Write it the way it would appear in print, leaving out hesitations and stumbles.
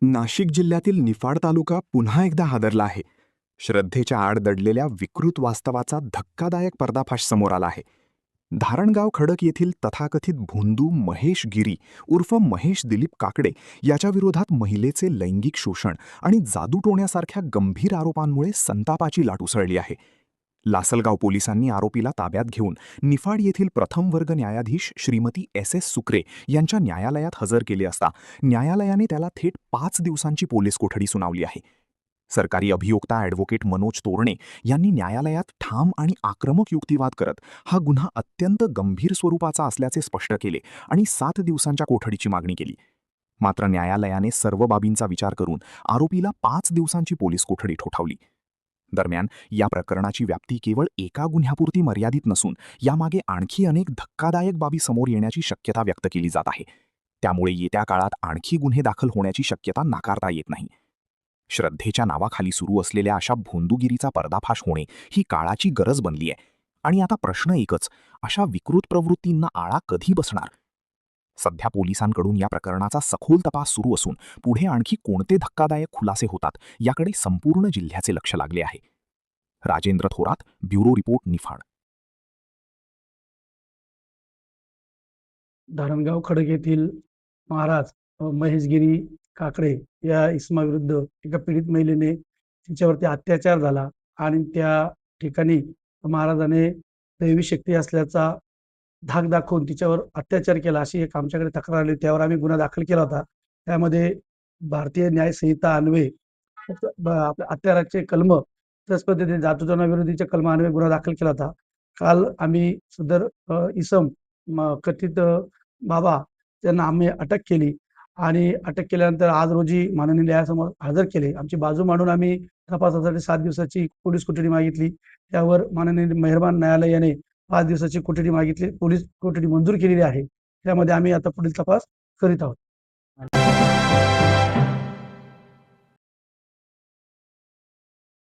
नाशिक जिल्ह्यातील निफाड तालुका पुन्हा एकदा हादरला आहे. श्रद्धेच्या आड दडलेल्या विकृत वास्तवाचा धक्कादायक पर्दाफाश समोर आला आहे. धारणगाव खडक येथील तथाकथित भोंदू महेश गिरी उर्फ महेश दिलीप काकडे याच्या विरोधात महिलेचे लैंगिक शोषण आणि जादूटोण्यासारख्या गंभीर आरोपांमुळे संतापाची लाट उसळली आहे. लासलगाव पोलिसांनी आरोपीला ताब्यात घेऊन निफाड येथील प्रथम वर्ग न्यायाधीश श्रीमती S सुक्रे यांच्या न्यायालयात हजर केले असता न्यायालयाने त्याला थेट 5 दिवसांची पोलीस कोठडी सुनावली आहे. सरकारी अभियोक्ता ॲडव्होकेट मनोज तोरणे यांनी न्यायालयात ठाम आणि आक्रमक युक्तिवाद करत हा गुन्हा अत्यंत गंभीर स्वरूपाचा असल्याचे स्पष्ट केले आणि 7 दिवसांच्या कोठडीची मागणी केली. मात्र न्यायालयाने सर्व बाबींचा विचार करून आरोपीला 5 दिवसांची पोलीस कोठडी ठोठावली. दरम्यान या प्रकरणाची व्याप्ती केवळ एका गुन्ह्यापुरती मर्यादित नसून यामागे आणखी अनेक धक्कादायक बाबी समोर येण्याची शक्यता व्यक्त केली जात आहे. त्यामुळे येत्या काळात आणखी गुन्हे दाखल होण्याची शक्यता नाकारता येत नाही. श्रद्धेच्या नावाखाली सुरू असलेल्या अशा भोंदूगिरीचा पर्दाफाश होणे ही काळाची गरज बनली आहे. आणि आता प्रश्न एकच, अशा विकृत प्रवृत्तींना आळा कधी बसणार? सध्या पोलिसांकडून या प्रकरणाचा सखोल तपास सुरू असून पुढे आणखी कोणते धक्कादायक खुलासे होतात याकडे संपूर्ण जिल्ह्याचे लक्ष लागले आहे. Rajendra Thorat, bureau report, Niphad. धारणगाव खडक येथील महाराज महेशगिरी काकडे या इसमाविरुद्ध एका पीडित महिलेने तिच्यावरती अत्याचार झाला आणि त्या ठिकाणी महाराजाने दैवी शक्ती असल्याचा धाक दाखवून तिच्यावर अत्याचार केला अशी एक आमच्याकडे तक्रार आली. त्यावर आम्ही गुन्हा दाखल केला होता. त्यामध्ये भारतीय न्याय संहिता अन्वये आपल्या अत्याचाराचे कलम त्याच पद्धतीने जादूटोणाविरोधीचे कलम अन्वये गुन्हा दाखल केला होता. काल आम्ही सदर इसम कथित बाबा त्यांना आम्ही अटक केली आणि अटक केल्यानंतर आज रोजी माननीय न्यायालयासमोर हजर केले. आमची बाजू मांडून आम्ही तपासासाठी 7 दिवसाची पोलीस कोठडी मागितली. त्यावर माननीय मेहरबान न्यायालयाने 5 दिवसाची कोठडी मागितली, पोलीस कोठडी मंजूर केलेली आहे. त्यामध्ये आम्ही आता पुढील तपास करीत आहोत.